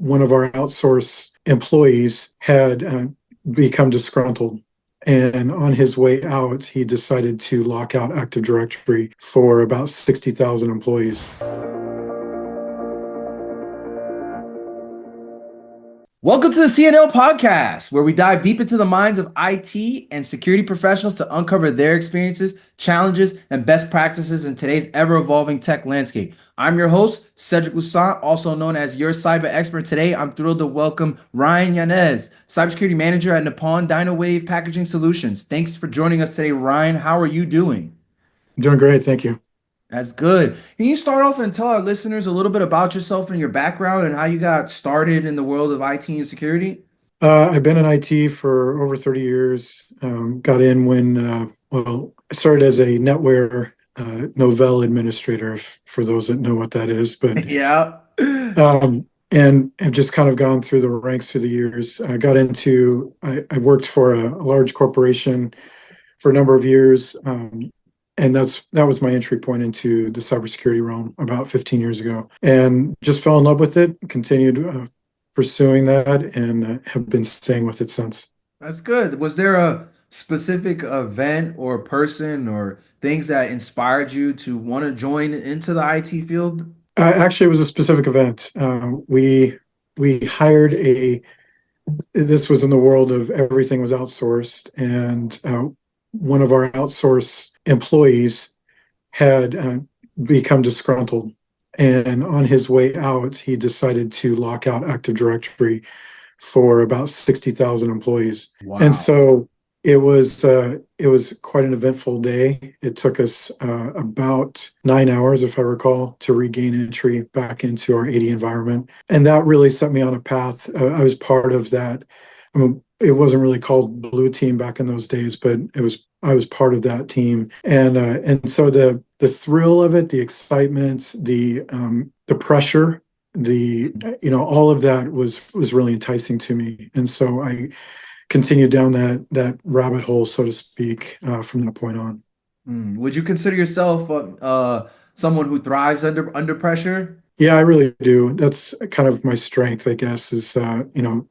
one of our outsourced employees had become disgruntled. And on his way out, he decided to lock out Active Directory for about 60,000 employees. Welcome to the CNL podcast, where we dive deep into the minds of IT and security professionals to uncover their experiences, challenges, and best practices in today's ever-evolving tech landscape. I'm your host, Sedric, also known as your cyber expert. Today, I'm thrilled to welcome Ryan Yanez, cybersecurity manager at Nippon DynaWave Packaging Solutions. Thanks for joining us today, Ryan. How are you doing? I'm doing great, thank you. That's good. Can you start off and tell our listeners a little bit about yourself and your background and how you got started in the world of IT and security? I've been in IT for over 30 years. Got in when, I started as a NetWare Novell administrator, for those that know what that is. But Yeah. and have just kind of gone through the ranks through the years. I worked for a large corporation for a number of years. And that was my entry point into the cybersecurity realm about 15 years ago, and just fell in love with it, continued pursuing that, and have been staying with it since. That's good. Was there a specific event or person or things that inspired you to want to join into the IT field? Actually, it was a specific event. We hired a. This was in the world of everything was outsourced, and one of our outsourced employees had become disgruntled. And on his way out, he decided to lock out Active Directory for about 60,000 employees. And Wow. so it was quite an eventful day. It took us about 9 hours, if I recall, to regain entry back into our 80 environment. And that really set me on a path. I was part of that. I mean, it wasn't really called Blue Team back in those days, but I was part of that team. And so the thrill of it, the excitement, the pressure, all of that was really enticing to me. And so I continued down that rabbit hole, so to speak, from that point on. Would you consider yourself someone who thrives under pressure? Yeah, I really do. That's kind of my strength, I guess, is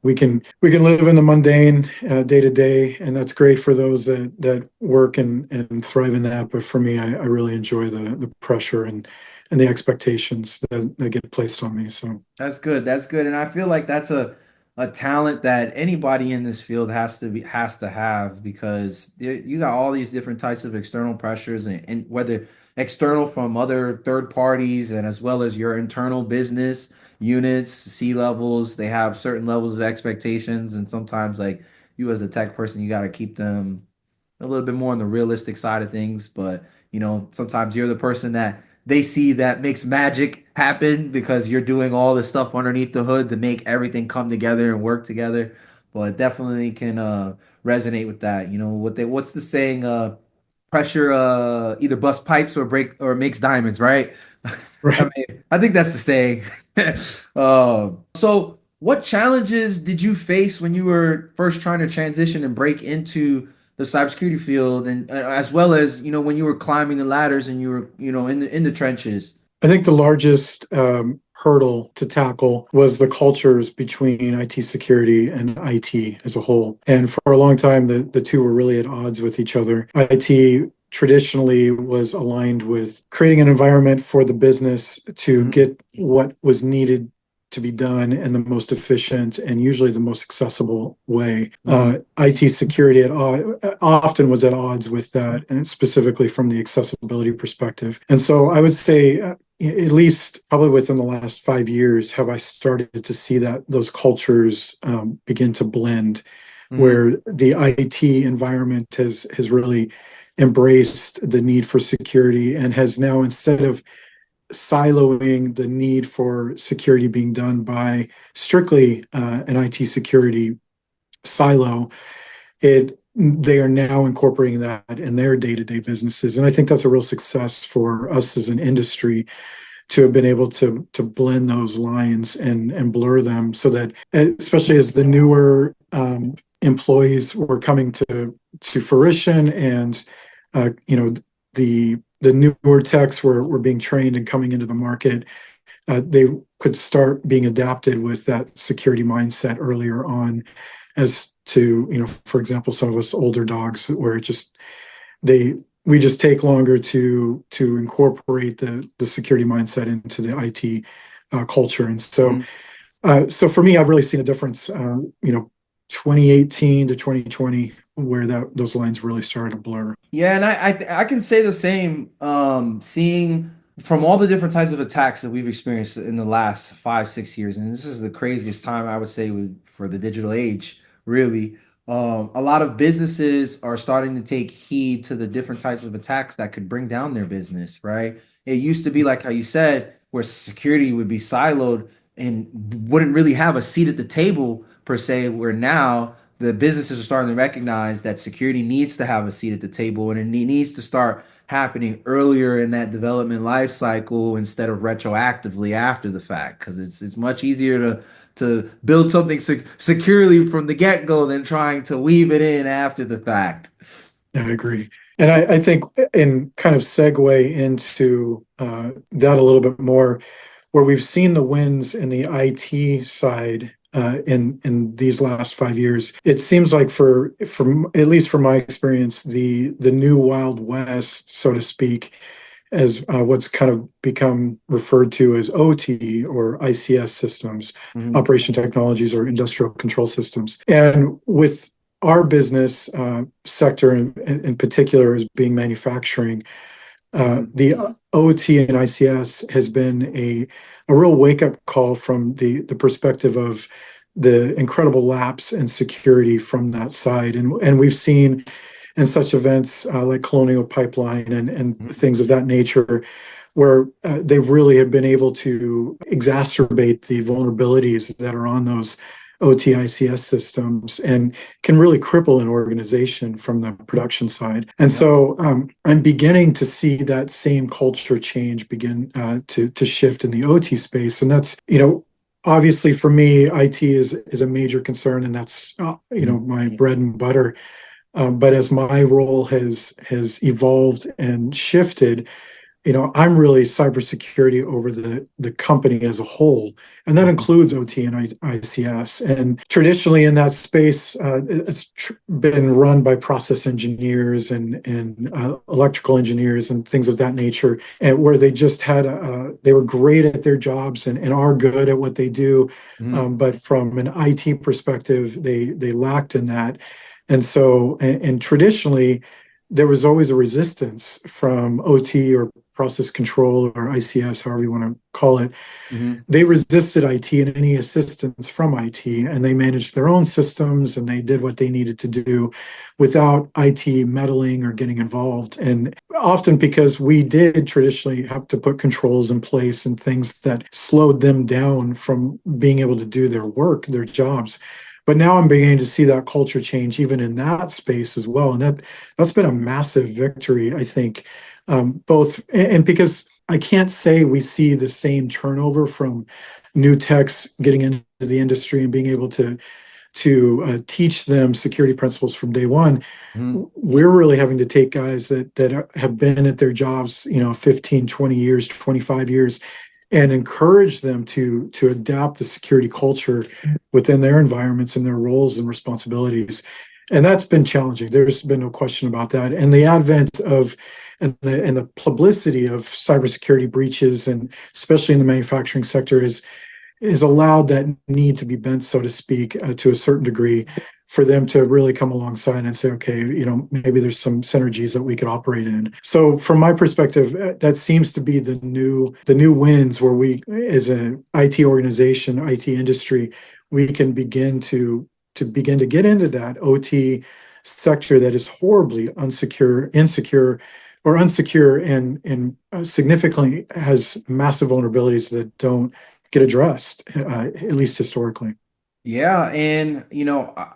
we can live in the mundane day to day, and that's great for those that work and thrive in that. But for me, I really enjoy the pressure and the expectations that get placed on me. So That's good. That's good. And I feel like that's a talent that anybody in this field has to have because you got all these different types of external pressures and whether external from other third parties and as well as your internal business units, C levels, they have certain levels of expectations and sometimes like you as a tech person, you got to keep them a little bit more on the realistic side of things. But sometimes you're the person that they see that makes magic happen because you're doing all the stuff underneath the hood to make everything come together and work together. But definitely can resonate with that. What's the saying? Pressure either bust pipes or break or makes diamonds, right? I right. mean, I think that's the saying. So what challenges did you face when you were first trying to transition and break into the cybersecurity field, and as well as when you were climbing the ladders and you were in the trenches? I think the largest hurdle to tackle was the cultures between IT security and IT as a whole. And for a long time, the two were really at odds with each other. IT traditionally was aligned with creating an environment for the business to Mhm. get what was needed to be done in the most efficient and usually the most accessible way. Mhm. IT security often was at odds with that, and specifically from the accessibility perspective. And so I would say, at least probably within the last 5 years, have I started to see that those cultures begin to blend, Mhm. where the IT environment has really embraced the need for security and has now, instead of siloing the need for security being done by strictly an IT security silo, they are now incorporating that in their day-to-day businesses. And I think that's a real success for us as an industry to have been able to blend those lines and blur them, so that especially as the newer employees were coming to fruition, and the newer techs were being trained and coming into the market, they could start being adapted with that security mindset earlier on, as to, for example, some of us older dogs, where it just they we just take longer to incorporate the security mindset into the IT culture. And so Mhm. so for me, I've really seen a difference, 2018 to 2020, where those lines really started to blur. Yeah, and I can say the same. Seeing from all the different types of attacks that we've experienced in the last 5, 6 years, and this is the craziest time I would say for the digital age, really. A lot of businesses are starting to take heed to the different types of attacks that could bring down their business, right? It used to be like how you said, where security would be siloed and wouldn't really have a seat at the table per se, where now the businesses are starting to recognize that security needs to have a seat at the table, and it needs to start happening earlier in that development life cycle instead of retroactively after the fact, because it's much easier to build something securely from the get-go than trying to weave it in after the fact. Yeah, I agree. And I think, in kind of segue into that a little bit more, where we've seen the wins in the IT side in these last 5 years, it seems like, for at least from my experience, the new Wild West, so to speak, as what's kind of become referred to as OT, or ICS systems, Mhm. operation technologies, or industrial control systems. And with our business sector in particular, as being manufacturing, Mhm. the OT and ICS has been a real wake up call from the perspective of the incredible lapse in security from that side. And we've seen in such events like Colonial Pipeline and Mhm. things of that nature, where they really have been able to exacerbate the vulnerabilities that are on those OTICS systems, and can really cripple an organization from the production side. And Yep. so I'm beginning to see that same culture change begin to shift in the OT space. And that's, obviously for me, IT is a major concern, and that's Mhm. my bread and butter. But as my role has evolved and shifted, I'm really cybersecurity over the company as a whole, and that Mhm. includes OT and ICS. And traditionally in that space, it's been run by process engineers and electrical engineers and things of that nature, and where they just they were great at their jobs and are good at what they do, Mhm. but from an IT perspective, they lacked in that. And so, and traditionally, there was always a resistance from OT, or process control, or ICS, however you want to call it. Mhm. They resisted IT and any assistance from IT, and they managed their own systems, and they did what they needed to do without IT meddling or getting involved. And often because we did traditionally have to put controls in place and things that slowed them down from being able to do their work, their jobs. But now I'm beginning to see that culture change even in that space as well. And that's been a massive victory, I think, both, and because I can't say we see the same turnover from new techs getting into the industry and being able to teach them security principles from day one. Mhm. We're really having to take guys that have been at their jobs, 15, 20 years, 25 years, and encourage them to adapt the security culture within their environments and their roles and responsibilities. And that's been challenging. There's been no question about that. And the advent of and the publicity of cybersecurity breaches, and especially in the manufacturing sector, is allowed that need to be bent, so to speak, to a certain degree, for them to really come alongside and say, okay, maybe there's some synergies that we could operate in. So from my perspective, that seems to be the new wins, where we, as an IT organization, IT industry, we can begin to get into that OT sector that is horribly insecure, or unsecure, and significantly has massive vulnerabilities that don't get addressed, at least historically. Yeah, and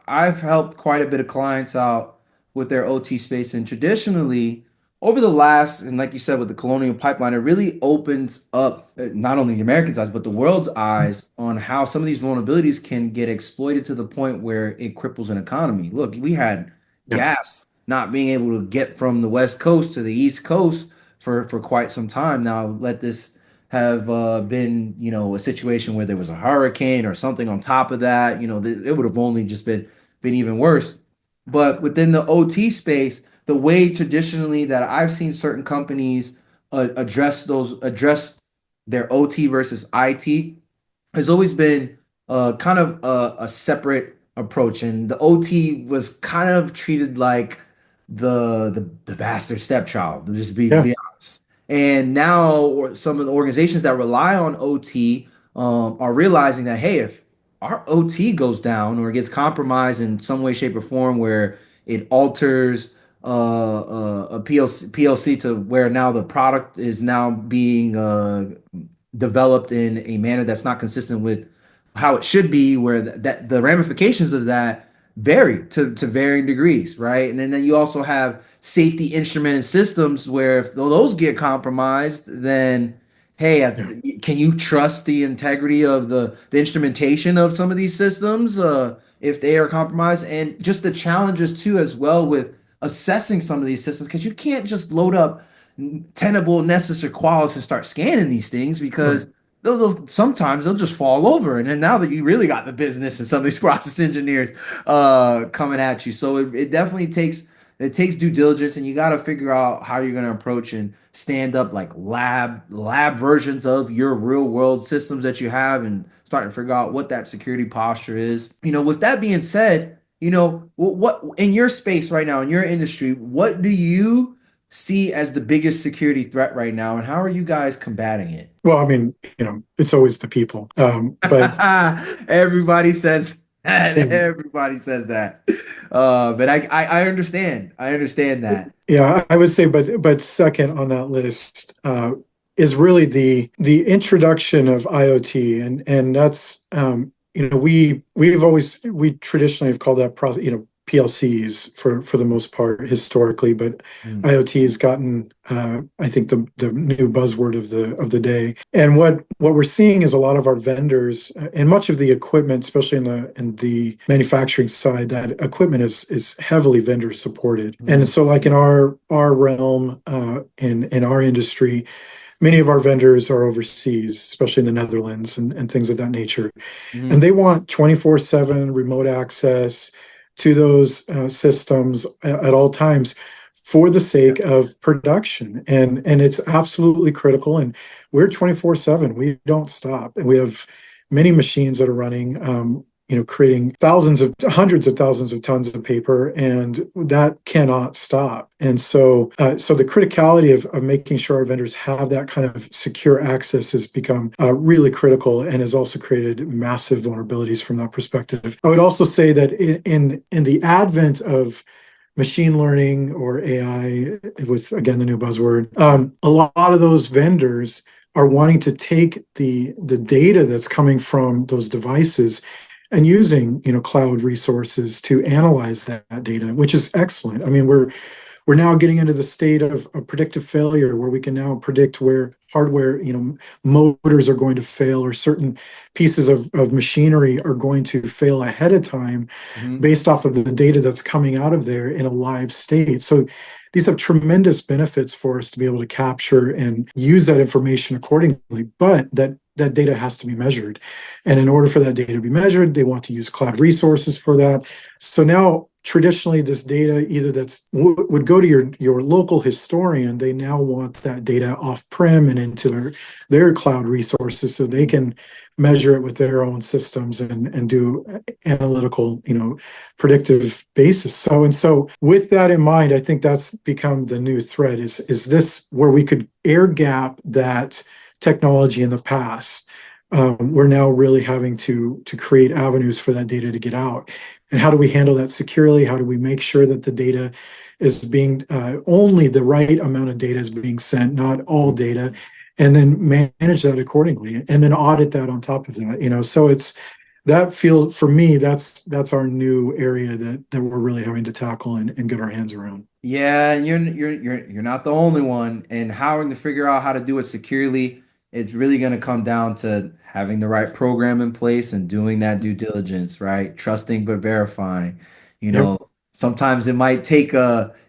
I've helped quite a bit of clients out with their OT space, and traditionally, over the last, and like you said, with the Colonial Pipeline, it really opens up not only the Americans' eyes, but the world's eyes on how some of these vulnerabilities can get exploited to the point where it cripples an economy. Look, we had Yeah. gas not being able to get from the West Coast to the East Coast for quite some time now. Let this have been, a situation where there was a hurricane or something on top of that, it would have only just been even worse. But within the OT space, the way traditionally that I've seen certain companies address their OT versus IT has always been kind of a separate approach, and the OT was kind of treated like the bastard stepchild, to just Yeah, be honest. And now some of the organizations that rely on OT are realizing that, hey, if our OT goes down or gets compromised in some way, shape, or form, where it alters a PLC to where now the product is now being developed in a manner that's not consistent with how it should be, where that the ramifications of that vary to varying degrees, right? And then you also have safety instrument and systems where if those get compromised, then hey, yeah, can you trust the integrity of the instrumentation of some of these systems if they are compromised? And just the challenges too, as well, with assessing some of these systems, because you can't just load up Tenable, Nessus, or Qualys and start scanning these things, right. because sometimes they'll just fall over. And then now that you really got the business and some of these process engineers coming at you. So it definitely takes due diligence, and you got to figure out how you're going to approach and stand up like lab versions of your real world systems that you have, and start to figure out what that security posture is. With that being said, what in your space right now, in your industry, what do you see as the biggest security threat right now, and how are you guys combating it? Well, I mean, it's always the people. But Everybody says that. yeah, Everybody says that. But I understand. I understand that. yeah, I would say, but second on that list is really the introduction of IoT, and that's we traditionally have called that process, PLCs for the most part historically, but Mm, IoT has gotten I think the new buzzword of the day. And what we're seeing is a lot of our vendors and much of the equipment, especially in the manufacturing side, that equipment is heavily vendor supported. And mm, so, like in our realm, in our industry, many of our vendors are overseas, especially in the Netherlands and things of that nature. And mm, they want 24/7 remote access to those systems at all times for the sake of production. And it's absolutely critical. And we're 24/7. We don't stop. And we have many machines that are running, creating hundreds of thousands of tons of paper, and that cannot stop. And so the criticality of making sure our vendors have that kind of secure access has become really critical, and has also created massive vulnerabilities from that perspective. I would also say that in the advent of machine learning or AI, with again the new buzzword, a lot of those vendors are wanting to take the data that's coming from those devices and using cloud resources to analyze that data, which is excellent. I mean, we're now getting into the state of predictive failure, where we can now predict where hardware, motors are going to fail, or certain pieces of machinery are going to fail ahead of time mm. based off of the data that's coming out of there in a live state. So these have tremendous benefits for us to be able to capture and use that information accordingly, but that data has to be measured. And in order for that data to be measured, they want to use cloud resources for that. So now, traditionally, this data either would go to your local historian, they now want that data off-prem and into their cloud resources, so they can measure it with their own systems and do analytical, predictive basis. So with that in mind, I think that's become the new threat. Is this where we could air gap that technology in the past? We're now really having to create avenues for that data to get out. And how do we handle that securely? How do we make sure that the data is being only the right amount of data is being sent, not all data, and then manage that accordingly, and then audit that on top of that. So it's that field for me. That's our new area that we're really having to tackle and get our hands around. Yeah, and you're not the only one. And having to figure out how to do it securely, it's really going to come down to having the right program in place and doing that due diligence, right? Trusting but verifying. Yep. Sometimes it might take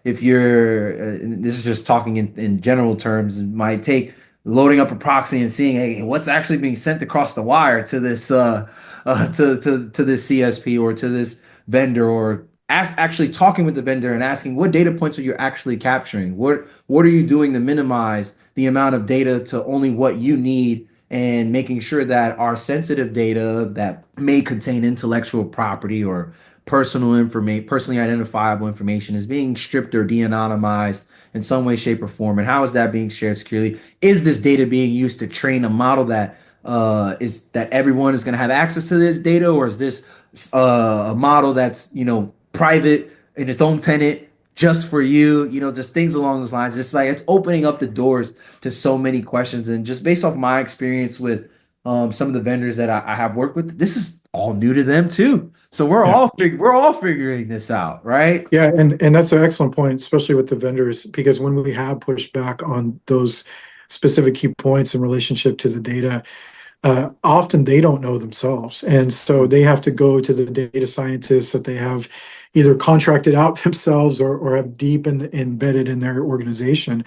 if you're this is just talking in general terms, it might take loading up a proxy and seeing, hey, what's actually being sent across the wire to this to this CSP or to this vendor, or actually talking with the vendor and asking what data points are you actually capturing? What are you doing to minimize the amount of data to only what you need, and making sure that our sensitive data that may contain intellectual property or personal information, personally identifiable information, is being stripped or de-anonymized in some way, shape, or form. And how is that being shared securely? Is this data being used to train a model that is that everyone is going to have access to this data, or is this a model that's private in its own tenant just for you? Just things along those lines. It's like it's opening up the doors to so many questions, and just based off my experience with some of the vendors that I have worked with, this is all new to them too. So Yeah. we're all figuring this out, right? Yeah, and that's an excellent point, especially with the vendors, because when we have pushed back on those specific key points in relationship to the data, often they don't know themselves. And so they have to go to the data scientists that they have either contracted out themselves or have deep embedded in their organization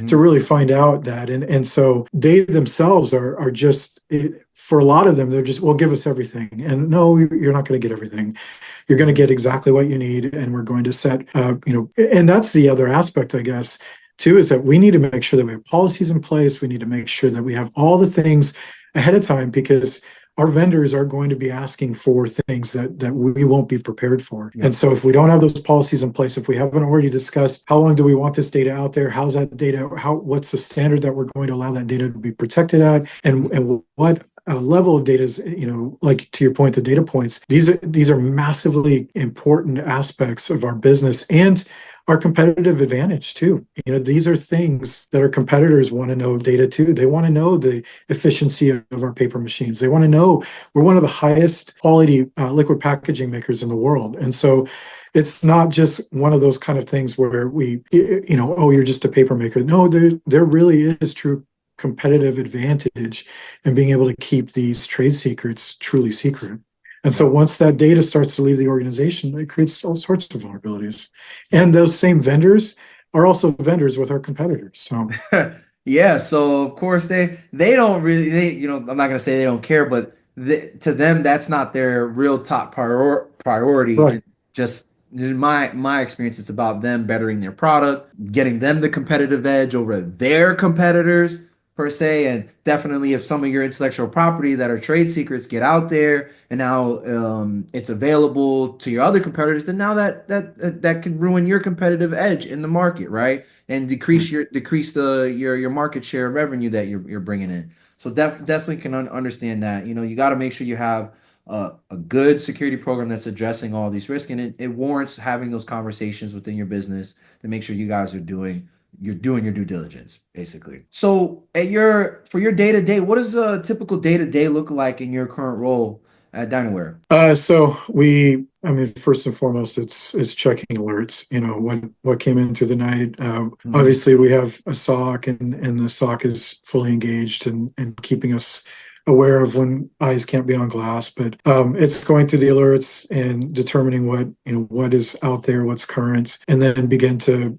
to Mhm. really find out that. And so they themselves are just, for a lot of them, they're just, well, give us everything. And no, you're not going to get everything. You're going to get exactly what you need. And we're going to set, and that's the other aspect, I guess, too, is that we need to make sure that we have policies in place. We need to make sure that we have all the things ahead of time, because our vendors are going to be asking for things that we won't be prepared for. Yeah. And so if we don't have those policies in place, if we haven't already discussed how long do we want this data out there, how's that data, what's the standard that we're going to allow that data to be protected at, and what level of data is, like to your point, the data points, these are massively important aspects of our business and our competitive advantage too. These are things that our competitors want to know data too. They want to know the efficiency of our paper machines. They want to know we're one of the highest quality liquid packaging makers in the world. And so it's not just one of those kind of things where oh, you're just a paper maker. No, there really is true competitive advantage in being able to keep these trade secrets truly secret. And so once that data starts to leave the organization, it creates all sorts of vulnerabilities. And those same vendors are also vendors with our competitors. So Yeah, so of course they don't really, I'm not gonna say they don't care, but to them that's not their real top priority. right. And just in my experience, it's about them bettering their product, getting them the competitive edge over their competitors per se. And definitely, if some of your intellectual property that are trade secrets get out there and now it's available to your other competitors, then now that can ruin your competitive edge in the market, right? And decrease your market share of revenue that you're bringing in. So definitely can understand that. You got to make sure you have a good security program that's addressing all these risks, and it warrants having those conversations within your business to make sure you guys are doing your due diligence, basically. So for your day to day, what does a typical day to day look like in your current role at Dinaware? So I mean, first and foremost, it's checking alerts. What came in through the night. Mhm. Obviously, we have a SOC, and the SOC is fully engaged and keeping us aware of when eyes can't be on glass. But it's going through the alerts and determining what is out there, what's current, and then begin to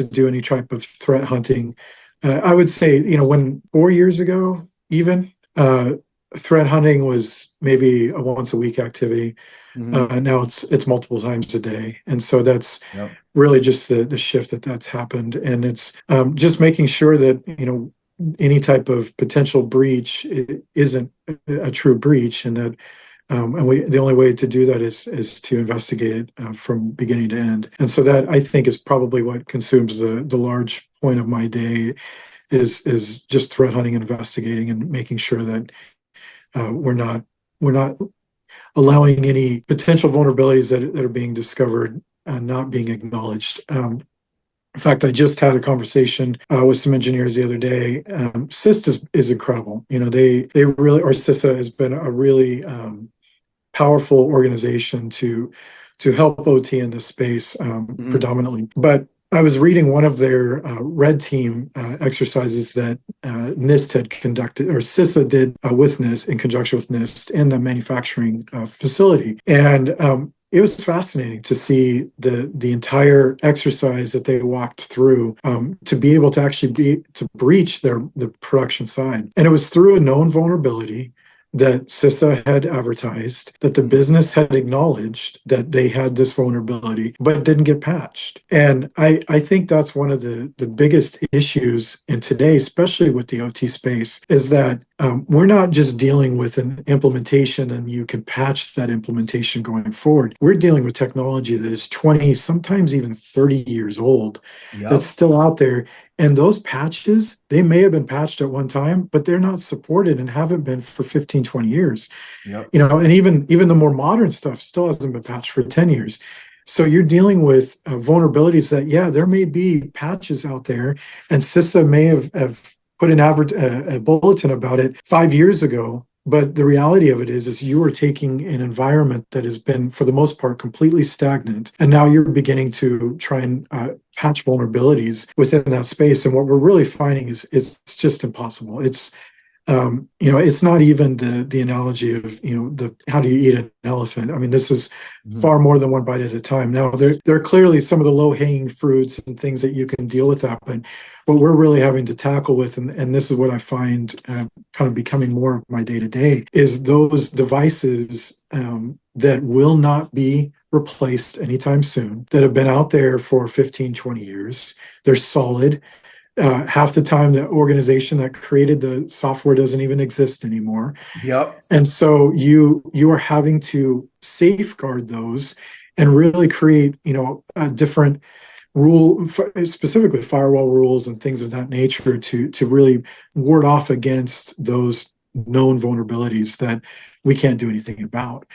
do any type of threat hunting. I would say, when 4 years ago, even. Threat hunting was maybe a once a week activity. Mhm. Now it's multiple times a day, and so that's Yep. really just the shift that's happened, and it's just making sure that any type of potential breach isn't a true breach, and that and the only way to do that is to investigate it from beginning to end. And so that, I think, is probably what consumes the large point of my day is just threat hunting and investigating and making sure that we're not allowing any potential vulnerabilities that are being discovered not being acknowledged. In fact, I just had a conversation with some engineers the other day. CIST is incredible. They really, or CISA has been a really powerful organization to help OT in this space Mhm. predominantly. But I was reading one of their red team exercises that NIST had conducted, or CISA did with NIST in conjunction with NIST in the manufacturing facility. And it was fascinating to see the entire exercise that they walked through, to be able to actually be to breach the production side. And it was through a known vulnerability that CISA had advertised, that the business had acknowledged that they had this vulnerability, but didn't get patched. And I think that's one of the biggest issues in today, especially with the OT space, is that we're not just dealing with an implementation and you can patch that implementation going forward. We're dealing with technology that is 20, sometimes even 30 years old, that's Yep. still out there. And those patches, they may have been patched at one time, but they're not supported and haven't been for 15, 20 years. Yep. And even the more modern stuff still hasn't been patched for 10 years. So you're dealing with vulnerabilities that, yeah, there may be patches out there, and CISA may have put a bulletin about it 5 years ago. But the reality of it is you are taking an environment that has been, for the most part, completely stagnant, and now you're beginning to try and patch vulnerabilities within that space. And what we're really finding is it's just impossible. It's not even the analogy of, the how do you eat an elephant? I mean, this is far more than one bite at a time. Now, there are clearly some of the low-hanging fruits and things that you can deal with that, but what we're really having to tackle with, and this is what I find kind of becoming more of my day-to-day, is those devices that will not be replaced anytime soon, that have been out there for 15, 20 years. They're solid. Half the time, the organization that created the software doesn't even exist anymore. Yep. And so you are having to safeguard those and really create, a different rule, specifically firewall rules and things of that nature, to really ward off against those known vulnerabilities that we can't do anything about.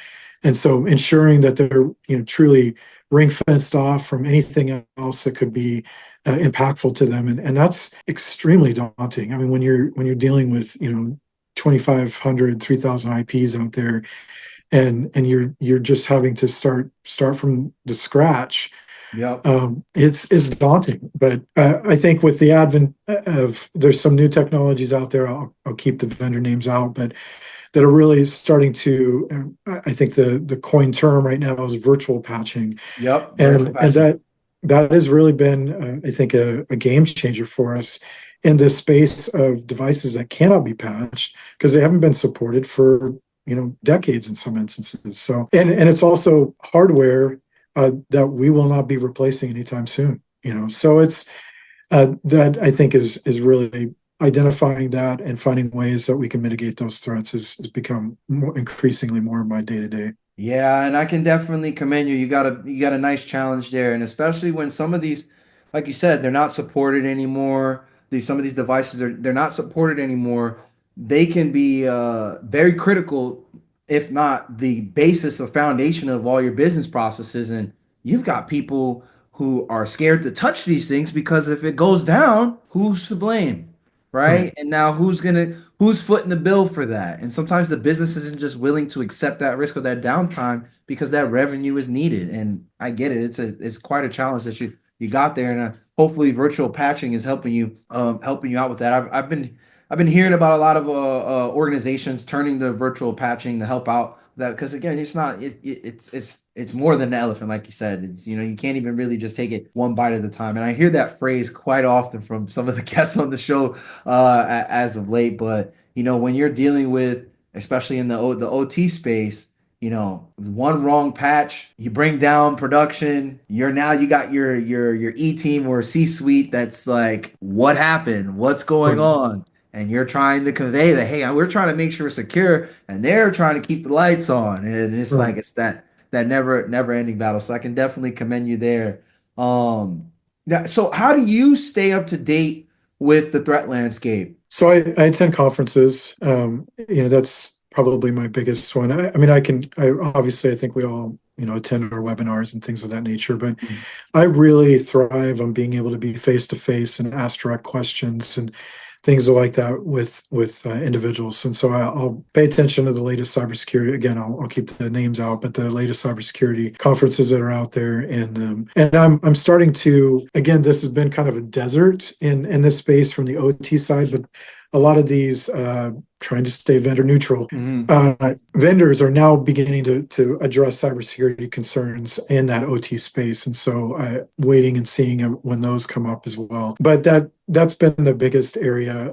And so ensuring that they're, truly ring fenced off from anything else that could be impactful to them, and that's extremely daunting. I mean, when you're dealing with 2,500, 3,000 IPs out there, and you're just having to start from the scratch. Yep. It's daunting. But I think with the advent of, there's some new technologies out there. I'll keep the vendor names out, but that are really starting to. I think the coined term right now is virtual patching, Yep. and that has really been, I think, a game changer for us in this space of devices that cannot be patched because they haven't been supported for decades in some instances. So, and it's also hardware that we will not be replacing anytime soon. So it's that, I think, is really identifying that and finding ways that we can mitigate those threats has become increasingly more of my day to day. Yeah, and I can definitely commend you. You got a nice challenge there, and especially when some of these, like you said, they're not supported anymore. Some of these devices they're not supported anymore. They can be very critical, if not the basis or foundation of all your business processes. And you've got people who are scared to touch these things because if it goes down, who's to blame? Right. Right? And now who's footing the bill for that? And sometimes the business isn't just willing to accept that risk or that downtime because that revenue is needed. And I get it. It's quite a challenge that you got there, and hopefully virtual patching is helping you out with that. I've been hearing about a lot of organizations turning to virtual patching to help out with that, because again, it's more than an elephant, like you said. It's, you can't even really just take it one bite at a time. And I hear that phrase quite often from some of the guests on the show as of late. But when you're dealing with, especially in the OT space, one wrong patch, you bring down production. You got your E team or C suite that's like, what happened? What's going Right. on? And you're trying to convey that, hey, we're trying to make sure it's secure, and they're trying to keep the lights on, and it's like Right. it's that never ending battle. So I can definitely commend you there. So how do you stay up to date with the threat landscape? So I attend conferences. That's probably my biggest one. I mean, obviously, I think we all, attend our webinars and things of that nature, but I really thrive on being able to be face to face and ask direct questions and things like that with individuals. And so I'll pay attention to the latest cybersecurity. Again, I'll keep the names out, but the latest cybersecurity conferences that are out there, and I'm starting to, again, this has been kind of a desert in this space from the OT side, but a lot of these trying to stay vendor neutral Hmm. vendors are now beginning to address cybersecurity concerns in that OT space, and so waiting and seeing when those come up as well. But that's been the biggest area,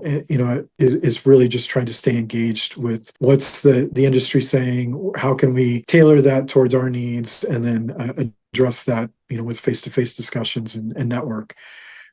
is really just trying to stay engaged with what's the industry saying, how can we tailor that towards our needs, and then address that, with face-to-face discussions and network.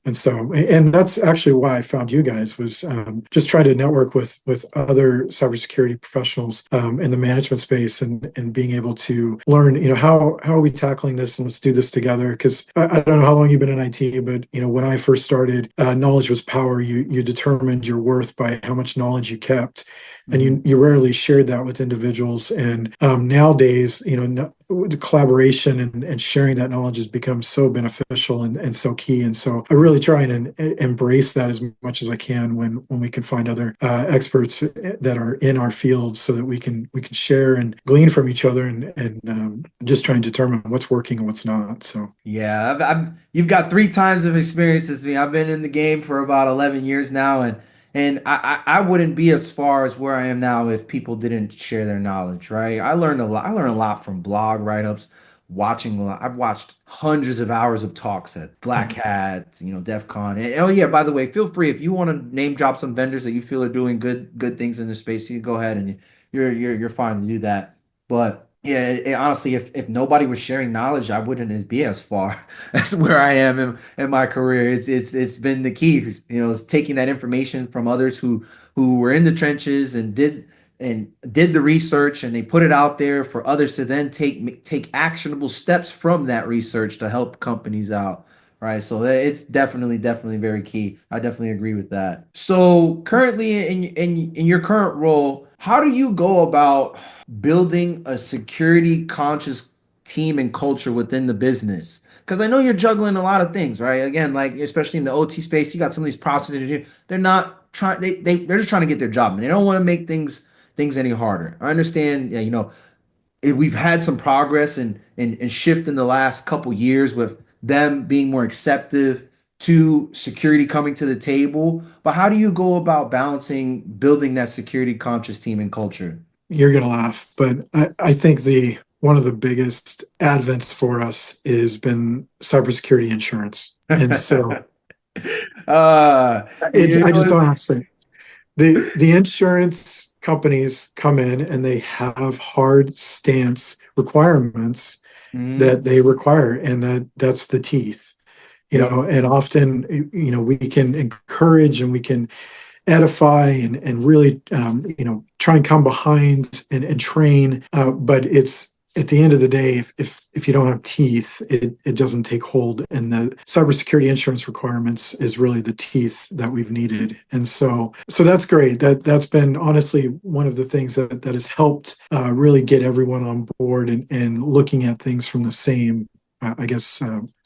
And so, and that's actually why I found you guys, was just try to network with other cybersecurity professionals in the management space, and being able to learn, how are we tackling this, and let's do this together. Because I don't know how long you've been in IT, but when I first started, knowledge was power. You determined your worth by how much knowledge you kept, and Hmm. you rarely shared that with individuals. And nowadays, the collaboration and sharing that knowledge has become so beneficial and so key. And so I really try and embrace that as much as I can when we can find other experts that are in our field, so that we can share and glean from each other, and just try and determine what's working and what's not. So Yeah, you've got three times of experience as me. I've been in the game for about 11 years now, and I wouldn't be as far as where I am now if people didn't share their knowledge, right? I learned a lot. I learned a lot from blog write-ups, watching a lot. I've watched hundreds of hours of talks at Black yeah, Hat, DEF CON. And oh yeah, by the way, feel free if you want to name drop some vendors that you feel are doing good things in the space, you go ahead and you're fine to do that. But yeah, honestly, if nobody was sharing knowledge, I wouldn't be as far as where I am in my career. It's been the key, is taking that information from others who were in the trenches and did the research, and they put it out there for others to then take actionable steps from that research to help companies out. Right. So it's definitely very key. I definitely agree with that. So currently in your current role, how do you go about building a security conscious team and culture within the business? Because I know you're juggling a lot of things, right? Again, like especially in the OT space, you got some of these process engineers. They're not trying. They're just trying to get their job, and they don't want to make things any harder. I understand. Yeah, we've had some progress and shift in the last couple years with them being more acceptive to security coming to the table. But how do you go about balancing building that security conscious team and culture? you're gonna laugh, but I think the one of the biggest advents for us has been cybersecurity insurance. And so uh, you I just know, don't understand. The insurance companies come in and they have hard stance requirements mhm. that they require, and that's the teeth. Yep. And often, we can encourage and we can edify and really, try and come behind and train. But it's at the end of the day, if you don't have teeth, it doesn't take hold. And the cybersecurity insurance requirements is really the teeth that we've needed. And so that's great. That's been honestly one of the things that has helped really get everyone on board and looking at things from the same, I guess,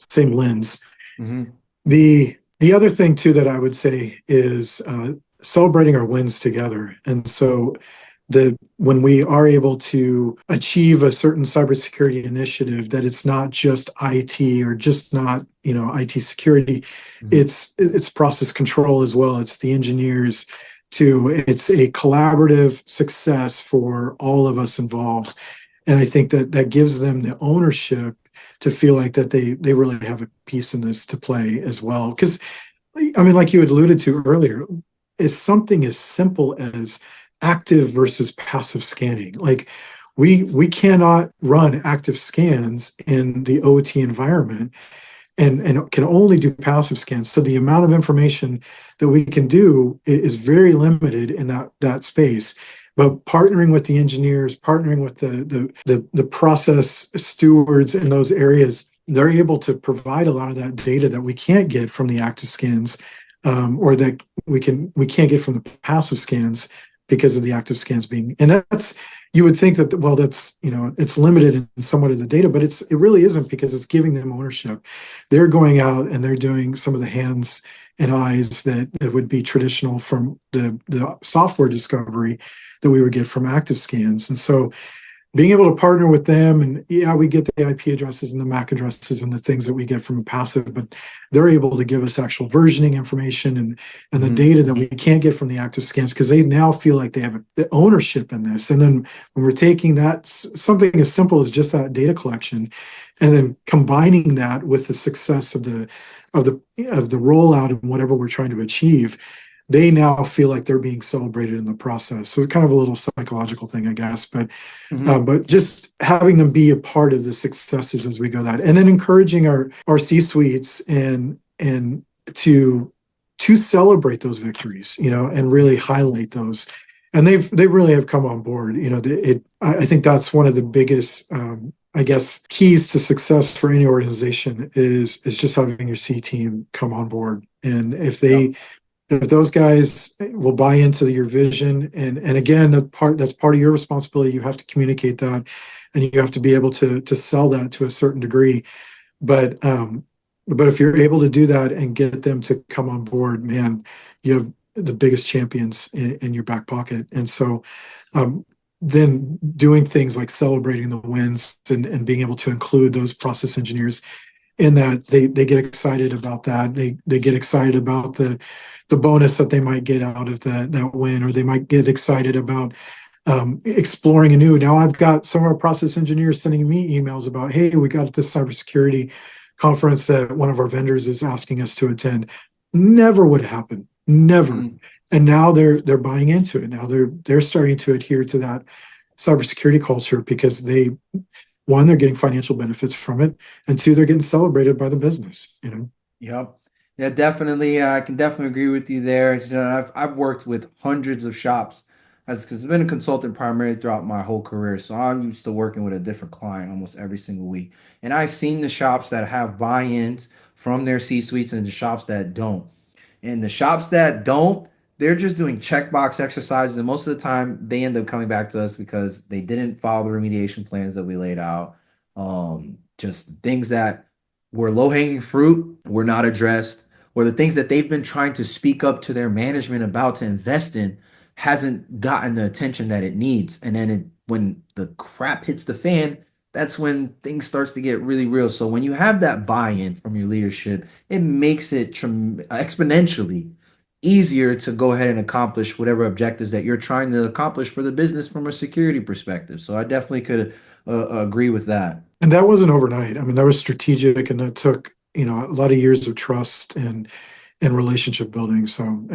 same lens. Hmm. The other thing too that I would say is celebrating our wins together. And so when we are able to achieve a certain cybersecurity initiative, that it's not just IT or just not IT security, Hmm. it's process control as well. It's the engineers too. It's a collaborative success for all of us involved. And I think that gives them the ownership to feel like that they really have a piece in this to play as well. Because I mean, like you had alluded to earlier, is something as simple as active versus passive scanning. Like we cannot run active scans in the OT environment, and can only do passive scans. So the amount of information that we can do is very limited in that space. But partnering with the engineers, partnering with the process stewards in those areas, they're able to provide a lot of that data that we can't get from the active scans, or that we can't get from the passive scans because of the active scans being. And that's, you would think that, well, that's, it's limited in somewhat of the data, but it really isn't, because it's giving them ownership. They're going out and they're doing some of the hands and eyes that would be traditional from the software discovery that we would get from active scans. And so being able to partner with them, and yeah, we get the IP addresses and the MAC addresses and the things that we get from a passive, but they're able to give us actual versioning information and the Hmm. data that we can't get from the active scans, because they now feel like they have the ownership in this. And then when we're taking that, something as simple as just that data collection, and then combining that with the success of the rollout and whatever we're trying to achieve, they now feel like they're being celebrated in the process. So it's kind of a little psychological thing, I guess. Hmm. But just having them be a part of the successes as we go that, and then encouraging our C suites and to celebrate those victories, and really highlight those. And they really have come on board. I think that's one of the biggest, I guess, keys to success for any organization is just having your C team come on board. And if those guys will buy into your vision, and again, that's part of your responsibility. You have to communicate that, and you have to be able to sell that to a certain degree. But um but if you're able to do that and get them to come on board, man, you have the biggest champions in your back pocket. And so um then doing things like celebrating the wins and being able to include those process engineers in that, they get excited about that. They get excited about the bonus that they might get out of that win, or they might get excited about exploring anew. Now I've got some of our process engineers sending me emails about, hey, we got this cybersecurity conference that one of our vendors is asking us to attend. Never would happen, never. Hmm. And now they're buying into it. Now they're starting to adhere to that cybersecurity culture because one, they're getting financial benefits from it, and two, they're getting celebrated by the business. Yep. Yeah, definitely. I can definitely agree with you there. I've worked with hundreds of shops as because I've been a consultant primarily throughout my whole career. So I'm used to working with a different client almost every single week. And I've seen the shops that have buy-ins from their C-suites and the shops that don't. And the shops that don't, they're just doing checkbox exercises. And most of the time, they end up coming back to us because they didn't follow the remediation plans that we laid out. Just things that were low hanging fruit were not addressed, or the things that they've been trying to speak up to their management about to invest in hasn't gotten the attention that it needs. And then when the crap hits the fan, that's when things starts to get really real. So when you have that buy-in from your leadership, it makes it exponentially easier to go ahead and accomplish whatever objectives that you're trying to accomplish for the business from a security perspective. So I definitely could agree with that. And that wasn't overnight. I mean, that was strategic, and that took, a lot of years of trust and relationship building. So,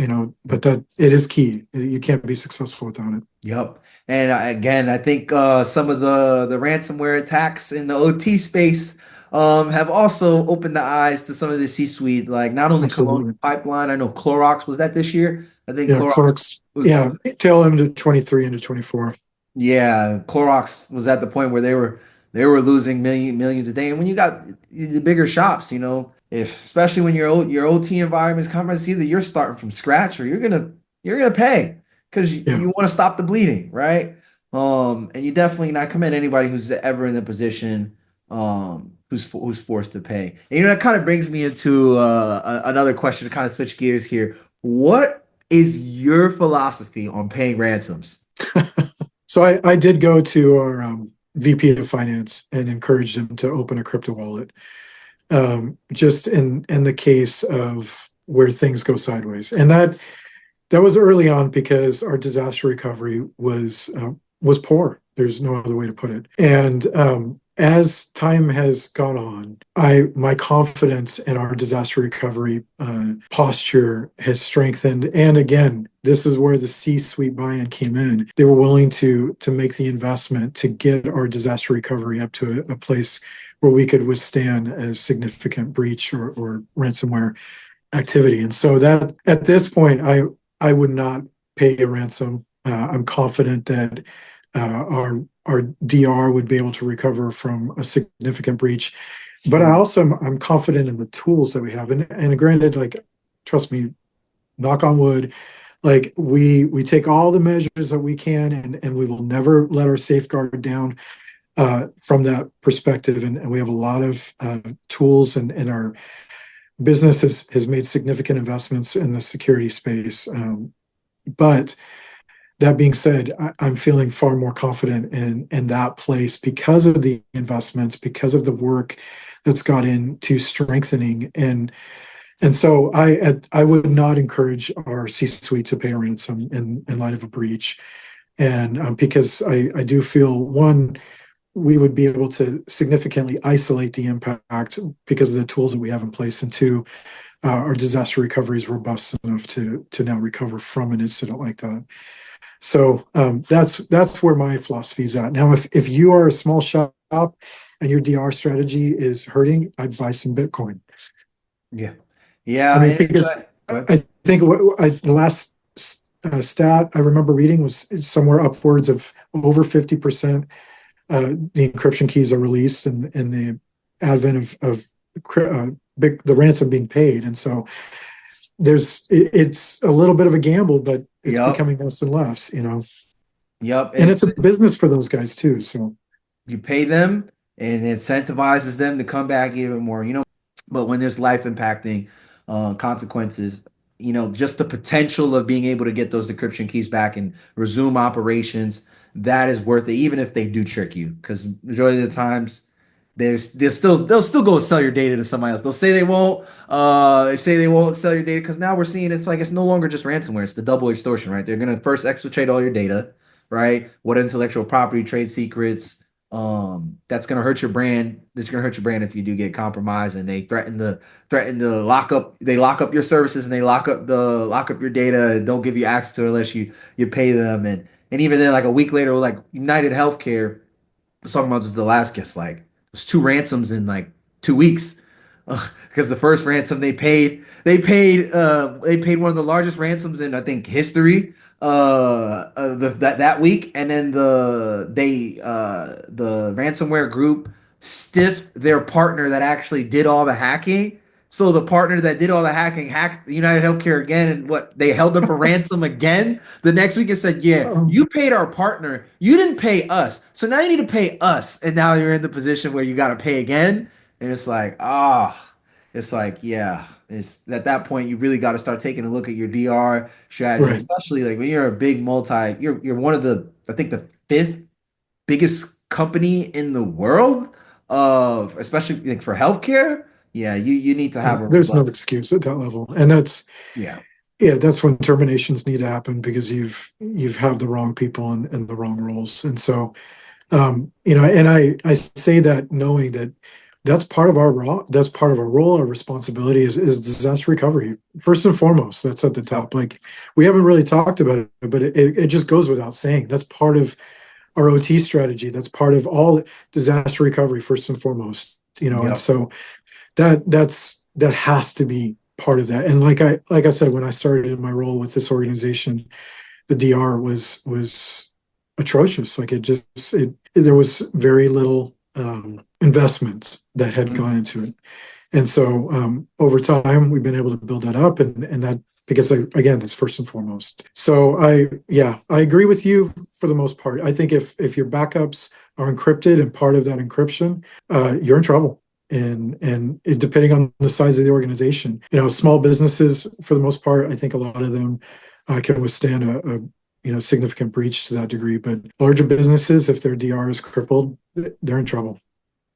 but that it is key. You can't be successful without it. Yep. And again, I think some of the ransomware attacks in the OT space have also opened the eyes to some of the C-suite, like not only Colonial Absolutely. Pipeline. I know Clorox was that this year. I think Yeah, Clorox Clark's. was Yeah, tail end of 23 into 24. Yeah, Clorox was at the point where they were losing millions a day. And when you got the bigger shops, if especially when your OT environment is compromised, either you're starting from scratch or you're gonna pay because Yeah. you want to stop the bleeding, right? And you definitely not commend anybody who's ever in the position who's forced to pay. And that kind of brings me into another question to kind of switch gears here. What is your philosophy on paying ransoms? So I did go to our VP of finance and encouraged him to open a crypto wallet, just in the case of where things go sideways. And that was early on because our disaster recovery was poor. There's no other way to put it. And as time has gone on, my confidence in our disaster recovery posture has strengthened. And again, this is where the C-suite buy-in came in. They were willing to make the investment to get our disaster recovery up to a place where we could withstand a significant breach or ransomware activity. And so that at this point, I would not pay a ransom. I'm confident that our DR would be able to recover from a significant breach. But I'm confident in the tools that we have. And granted, like, trust me, knock on wood, like we take all the measures that we can, and we will never let our safeguard down from that perspective. And we have a lot of tools, and our business has made significant investments in the security space. But That being said, I'm feeling far more confident in that place because of the investments, because of the work that's got into strengthening. And so I would not encourage our C-suite to pay a ransom in light of a breach. And because I do feel, one, we would be able to significantly isolate the impact because of the tools that we have in place, and two, our disaster recovery is robust enough to now recover from an incident like that. So that's where my philosophy is at. Now, if you are a small shop and your DR strategy is hurting, I'd buy some Bitcoin. Yeah. I Yeah, mean, and it's because go ahead. I think the last stat I remember reading was somewhere upwards of over 50%. The encryption keys are released, and the advent of the ransom being paid, and so it's a little bit of a gamble, but it's Yep. becoming less and less, Yep. and And it's a business for those guys too. So you pay them and it incentivizes them to come back even more, but when there's life impacting consequences, just the potential of being able to get those decryption keys back and resume operations, that is worth it, even if they do trick you, because majority of the times they'll still go sell your data to somebody else. They'll say they won't. They say they won't sell your data because now we're seeing it's like it's no longer just ransomware. It's the double extortion, right? They're gonna first exfiltrate all your data, right? What intellectual property, trade secrets. That's gonna hurt your brand. That's gonna hurt your brand if you do get compromised. And they threaten to lock up. They lock up your services and they lock up your data and don't give you access to it unless you pay them. And even then, like a week later, like United Healthcare was talking about this the last guest, like there's two ransoms in like 2 weeks. Because the first ransom they paid one of the largest ransoms in I think history that week, and then the ransomware group stiffed their partner that actually did all the hacking. So the partner that did all the hacking hacked United Healthcare again, and what they held them for ransom again the next week and said, "Yeah, um, you paid our partner, you didn't pay us, so now you need to pay us." And now you're in the position where you got to pay again, and it's like it's like, yeah, it's at that point you really got to start taking a look at your DR strategy, right. especially like when you're a big you're one of the, I think, the fifth biggest company in the world of, especially like for healthcare. Yeah, you need to Yeah, have a there's no robust. excuse at that level, and that's Yeah. yeah, that's when terminations need to happen because you've have the wrong people in the wrong roles, and so and I say that knowing that that's part of our role, our responsibility is disaster recovery first and foremost. That's at the Yep. top. Like we haven't really talked about it, but it just goes without saying. That's part of our OT strategy. That's part of all disaster recovery first and foremost. And Yep. so that has to be part of that. And like I said, when I started in my role with this organization, the DR was atrocious. Like there was very little investment that had Mhm. gone into it. And so over time, we've been able to build that up, and that because again, it's first and foremost. So yeah, I agree with you for the most part. I think if your backups are encrypted and part of that encryption, you're in trouble. And depending on the size of the organization, small businesses for the most part, I think a lot of them can withstand a significant breach to that degree. But larger businesses, if their DR is crippled, they're in trouble.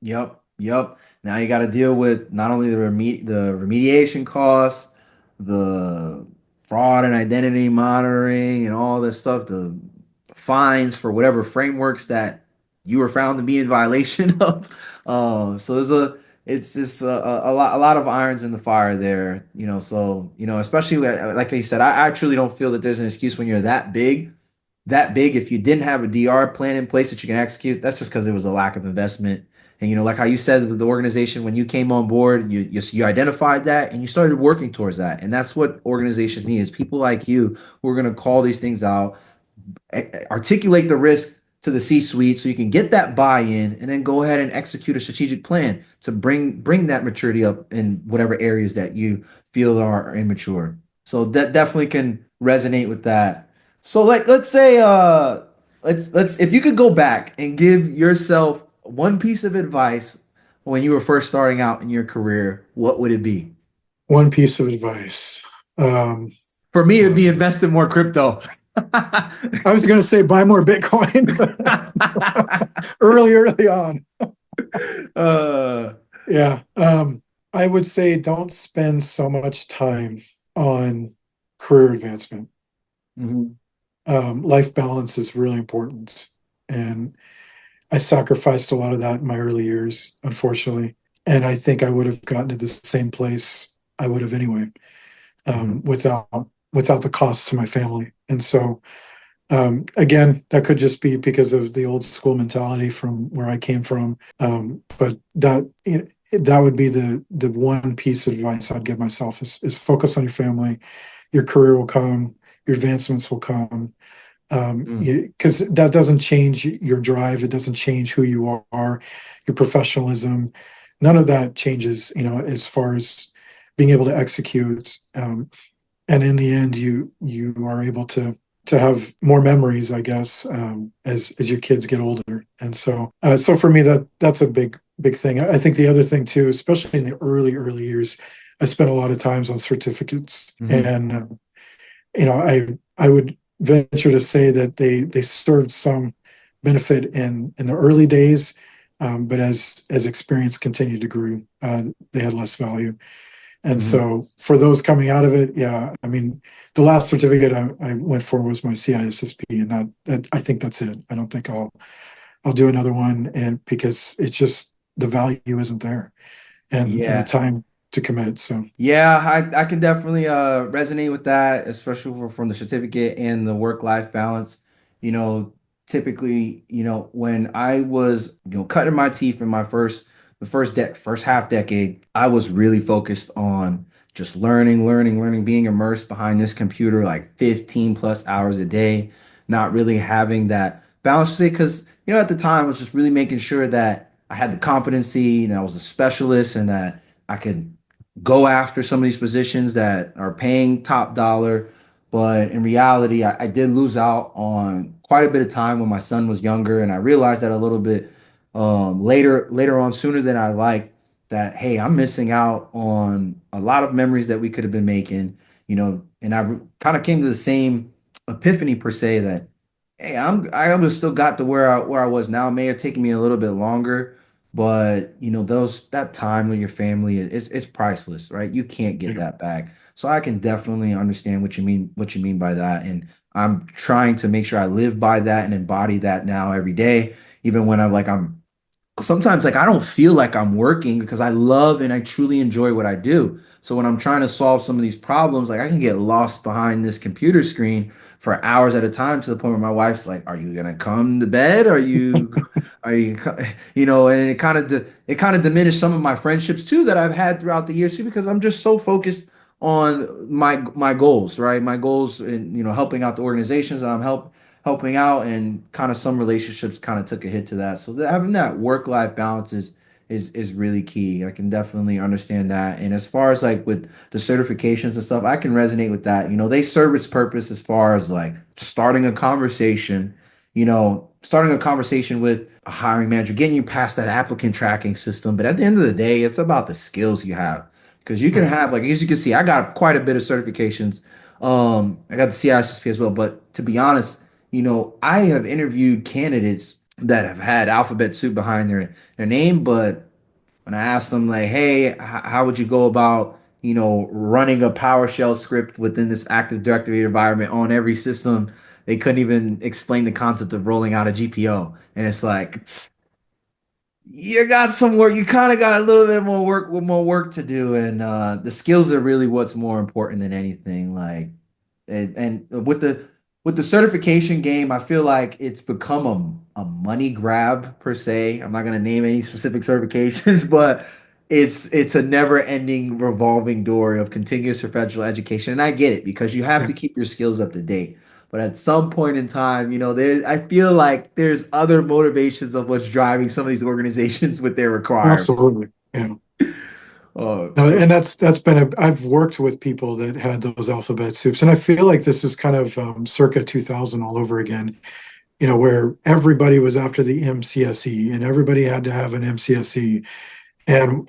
Yep, yep. Now you got to deal with not only the remediation costs, the fraud and identity monitoring, and all this stuff, the fines for whatever frameworks that you were found to be in violation of. So it's just a lot of irons in the fire there, So especially like you said, I truly don't feel that there's an excuse when you're that big. If you didn't have a DR plan in place that you can execute, that's just because there was a lack of investment. And like how you said with the organization, when you came on board, you identified that and you started working towards that. And that's what organizations need, is people like you who are going to call these things out, articulate the risk to the C-suite so you can get that buy-in, and then go ahead and execute a strategic plan to bring that maturity up in whatever areas that you feel are immature. So that definitely can resonate with that. So like let's say let's if you could go back and give yourself one piece of advice when you were first starting out in your career, what would it be? One piece of advice. Um, For me, it'd uh, be invest in more crypto. I was going to say buy more Bitcoin, but early on. uh, Yeah. I would say don't spend so much time on career advancement. mhm, Life balance is really important. And I sacrificed a lot of that in my early years, unfortunately. And I think I would have gotten to the same place I would have anyway, mhm, without the cost to my family. And so again, that could just be because of the old school mentality from where I came from. But that would be the one piece of advice I'd give myself is focus on your family. Your career will come, your advancements will come. mm, Because that doesn't change your drive. It doesn't change who you are, your professionalism. None of that changes, as far as being able to execute. And in the end, you are able to have more memories, I guess, as your kids get older. And so for me, that's a big thing. I think the other thing too, especially in the early years, I spent a lot of times on certificates, mhm. and I would venture to say that they served some benefit in the early days, but as experience continued to grow, they had less value. And Mhm. so for those coming out of it, yeah, I mean, the last certificate I went for was my CISSP, and that I think that's it. I don't think I'll do another one, and because it's just the value isn't there, and the Yeah. time to commit. So Yeah, I can definitely resonate with that, especially from the certificate and the work-life balance. You know, typically, when I was, cutting my teeth in first half decade, I was really focused on just learning, being immersed behind this computer like 15 plus hours a day, not really having that balance because, at the time I was just really making sure that I had the competency and I was a specialist and that I could go after some of these positions that are paying top dollar. But in reality, I did lose out on quite a bit of time when my son was younger, and I realized that a little bit later on, sooner than I like. That hey, I'm missing out on a lot of memories that we could have been making, And I kind of came to the same epiphany per se that hey, I almost still got to where I was now. It may have taken me a little bit longer, but those that time with your family is priceless, right? You can't get yeah, that back. So I can definitely understand what you mean by that. And I'm trying to make sure I live by that and embody that now every day, even when I'm sometimes like I don't feel like I'm working because I love and I truly enjoy what I do. So when I'm trying to solve some of these problems, like I can get lost behind this computer screen for hours at a time to the point where my wife's like, "Are you gonna come to bed? And it kind of diminished some of my friendships too that I've had throughout the years too because I'm just so focused on my goals, right? My goals and helping out the organizations that I'm helping out, and kind of some relationships kind of took a hit to that. So having that work-life balance is really key. I can definitely understand that. And as far as like with the certifications and stuff, I can resonate with that. They serve its purpose as far as like starting a conversation with a hiring manager, getting you past that applicant tracking system. But at the end of the day, it's about the skills you have. Because you can right. have, like, as you can see, I got quite a bit of certifications. I got the CISSP as well. But to be honest, I have interviewed candidates that have had alphabet soup behind their name, but when I asked them like, "Hey, how would you go about, running a PowerShell script within this Active Directory environment on every system?" They couldn't even explain the concept of rolling out a GPO, and it's like you got some work. You kind of got a little bit more work with more work to do, and the skills are really what's more important than anything. Like, and with the certification game, I feel like it's become a money grab per se. I'm not gonna name any specific certifications, but it's a never ending revolving door of continuous professional education, and I get it because you have Yeah, to keep your skills up to date. But at some point in time, I feel like there's other motivations of what's driving some of these organizations with their requirements. absolutely. Yeah. No, So and that's been I've worked with people that had those alphabet soups, and I feel like this is kind of circa 2000 all over again. Where everybody was after the MCSE, and everybody had to have an MCSE, and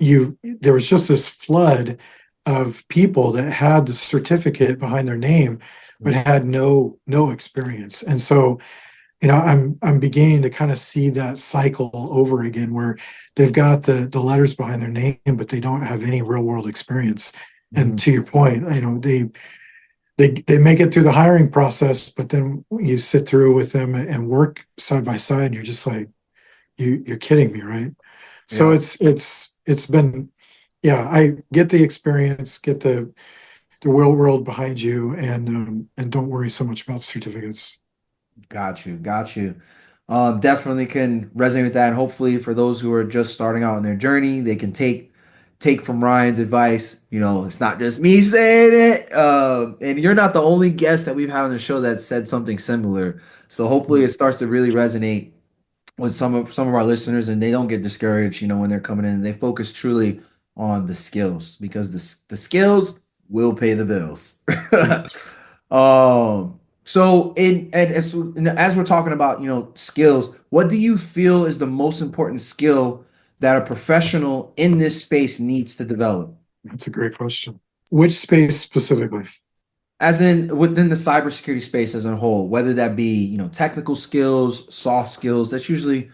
there was just this flood of people that had the certificate behind their name, but Mhm. had no experience. And so, I'm beginning to kind of see that cycle over again where they've got the letters behind their name, but they don't have any real world experience. And Mhm. to your point, they make it through the hiring process, but then you sit through with them and work side by side, and you're just like, you're kidding me, right? So Yeah. it's been, yeah, I get the experience, get the real world behind you, and don't worry so much about certificates. Got you. Got you. Definitely can resonate with that. And hopefully for those who are just starting out on their journey, they can take from Ryan's advice. It's not just me saying it. And you're not the only guest that we've had on the show that said something similar. So hopefully it starts to really resonate with some of our listeners, and they don't get discouraged, when they're coming in. They focus truly on the skills, because the skills will pay the bills. Yeah, So as we're talking about, skills, what do you feel is the most important skill that a professional in this space needs to develop? that's a great question. Which space specifically? As in within the cybersecurity space as a whole, whether that be, technical skills, soft skills. That's usually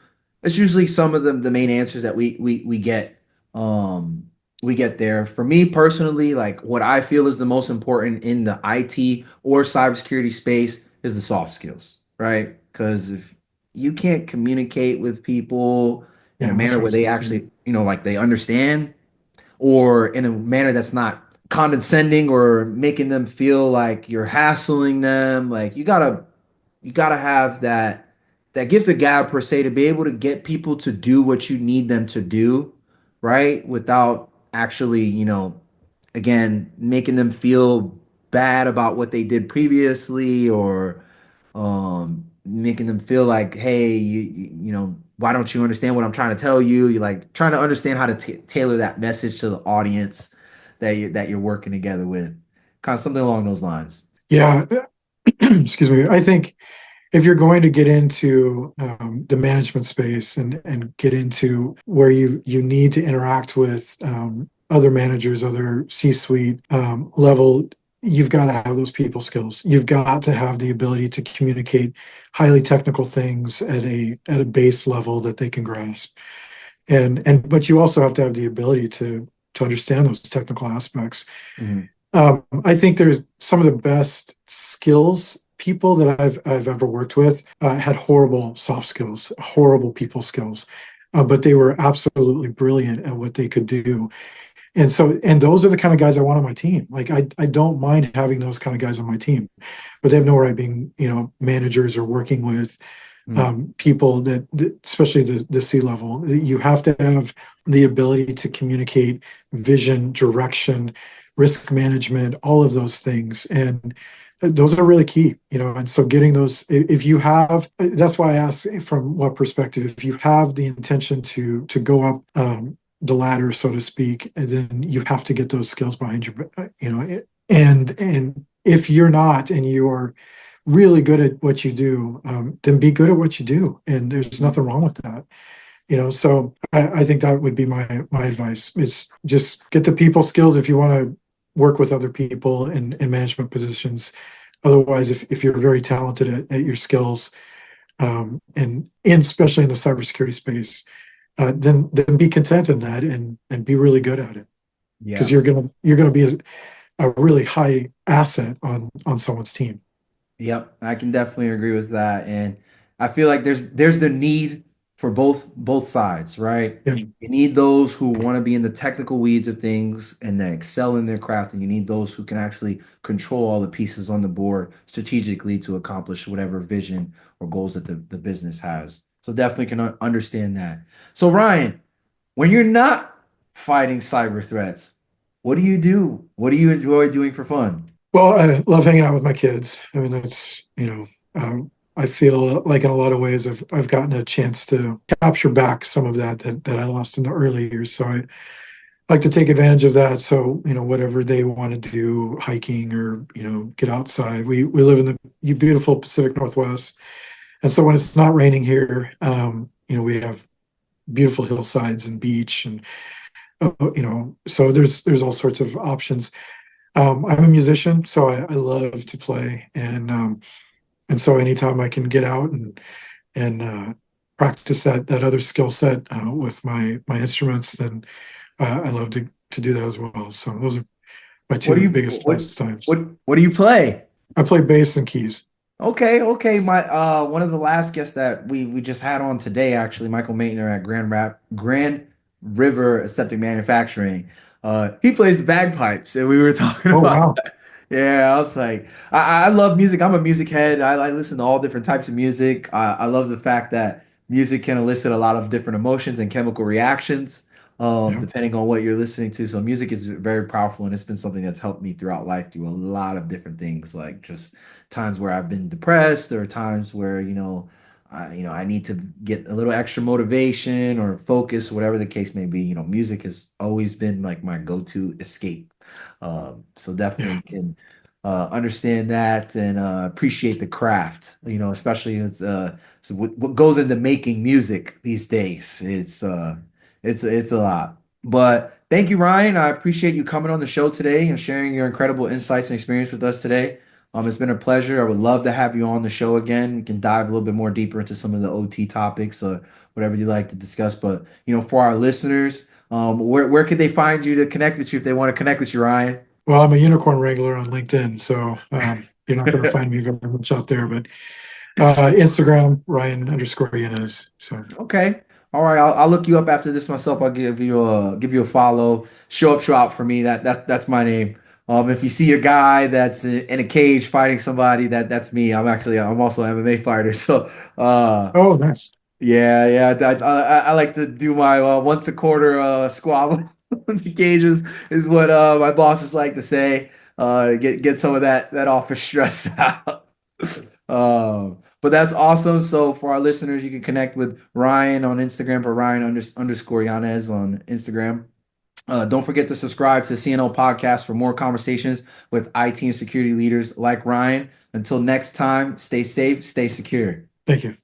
some of the main answers that we get. um we get there. For me personally, like, what I feel is the most important in the IT or cybersecurity space is the soft skills, right? Because if you can't communicate with people in a Yeah, that's manner what I where was they gonna say. actually, like, they understand, or in a manner that's not condescending or making them feel like you're hassling them. Like, you gotta have that gift of gab, per se, to be able to get people to do what you need them to do, right? Without actually, again, making them feel bad about what they did previously, or making them feel like, hey, why don't you understand what I'm trying to tell you? You're like trying to understand how to tailor that message to the audience that you're working together with, kind of something along those lines. Yeah, excuse me. I think if you're going to get into the management space and get into where you need to interact with other managers, other C-suite level, you've got to have those people skills. You've got to have the ability to communicate highly technical things at a base level that they can grasp. And but you also have to have the ability to understand those technical aspects. Mhm. I think there's some of the best skills people that I've ever worked with had horrible soft skills, horrible people skills, but they were absolutely brilliant at what they could do. And those are the kind of guys I want on my team. Like I don't mind having those kind of guys on my team, but they have no right being, managers or working with Mhm. people that especially the C level. You have to have the ability to communicate vision, direction, risk management, all of those things. And those are really key, and so getting those, if you have, that's why I asked from what perspective, if you have the intention to go up the ladder, so to speak, and then you have to get those skills behind you, and if you're not, and you're really good at what you do, then be good at what you do. And there's nothing wrong with that. So I think that would be my advice is just get the people skills if you want to work with other people in management positions. Otherwise, if you're very talented at your skills, and especially in the cybersecurity space, then be content in that and be really good at it because Yeah. you're gonna be a really high asset on someone's team. Yep, I can definitely agree with that, and I feel like there's the need for both sides, right? Yeah. You need those who want to be in the technical weeds of things and then excel in their craft, and you need those who can actually control all the pieces on the board strategically to accomplish whatever vision or goals that the business has. So definitely can understand that. So Ryan, when you're not fighting cyber threats, what do you do? What do you enjoy doing for fun? Well, I love hanging out with my kids. I mean, that's, I feel like in a lot of ways I've gotten a chance to capture back some of that I lost in the early years. So I like to take advantage of that. So, whatever they want to do, hiking or, get outside. We live in the beautiful Pacific Northwest. And so when it's not raining here, we have beautiful hillsides and beach. And So there's all sorts of options. I'm a musician, so I love to play, and so anytime I can get out and practice that other skill set with my instruments, then I love to do that as well. So those are my What do two you biggest pastimes. what do you play? I play bass and keys. Okay, okay. My one of the last guests that we just had on today, actually, Michael Maitner at Grand River Aseptic Manufacturing. He plays the bagpipes, and we were talking Oh about wow, that. Yeah, I was like, I love music. I'm a music head. I listen to all different types of music. I love the fact that music can elicit a lot of different emotions and chemical reactions, yeah, depending on what you're listening to. So music is very powerful, and it's been something that's helped me throughout life do a lot of different things, like just times where I've been depressed or times where, I need to get a little extra motivation or focus, whatever the case may be. Music has always been like my go-to escape. So yeah, definitely can understand that and appreciate the craft, especially as so what goes into making music these days. It's a lot. But thank you, Ryan. I appreciate you coming on the show today and sharing your incredible insights and experience with us today. It's been a pleasure. I would love to have you on the show again. We can dive a little bit more deeper into some of the OT topics or whatever you like to discuss. But for our listeners, where could they find you to connect with you if they want to connect with you, Ryan? well, I'm a unicorn wrangler on LinkedIn, so you're not going to find me very much out there, but Instagram, Ryan _Yanez. So, Okay. All right. I'll look you up after this myself. I'll give you a follow. Show up, show out for me. That's my name. If you see a guy that's in a cage fighting somebody, that's me. I'm also an MMA fighter. So oh, nice. yeah, yeah. I like to do my once a quarter squabble in the cages is what my bosses like to say. Get some of that office stress out. But that's awesome. So for our listeners, you can connect with Ryan on Instagram for Ryan underscore Yanez on Instagram. Don't forget to subscribe to CNO Podcast for more conversations with IT and security leaders like Ryan. Until next time, stay safe, stay secure. Thank you.